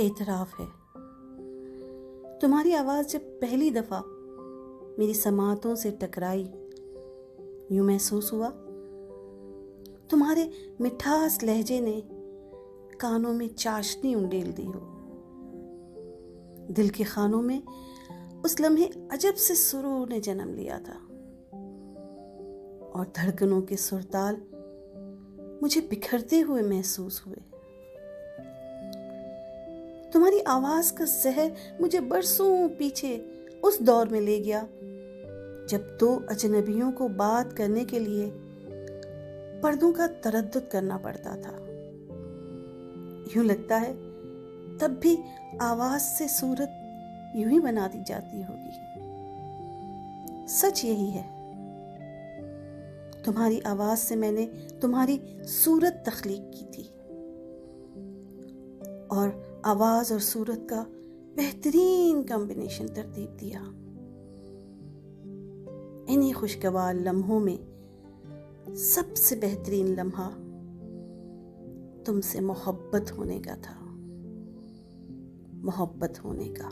اعتراف ہے، تمہاری آواز جب پہلی دفعہ میری سماعتوں سے ٹکرائی، یوں محسوس ہوا تمہارے مٹھاس لہجے نے کانوں میں چاشنی انڈیل دی ہو۔ دل کے خانوں میں اس لمحے عجب سے سرور نے جنم لیا تھا، اور دھڑکنوں کے سرتال مجھے بکھرتے ہوئے محسوس ہوئے۔ تمہاری آواز کا زہر مجھے برسوں پیچھے اس دور میں لے گیا جب دو اجنبیوں کو بات کرنے کے لیے پردوں کا تردد کرنا پڑتا تھا۔ یوں لگتا ہے تب بھی آواز سے صورت یوں ہی بنا دی جاتی ہوگی۔ سچ یہی ہے، تمہاری آواز سے میں نے تمہاری صورت تخلیق کی تھی، اور آواز اور صورت کا بہترین کمبینیشن ترتیب دیا۔ انہی خوشگوار لمحوں میں سب سے بہترین لمحہ تم سے محبت ہونے کا تھا، محبت ہونے کا۔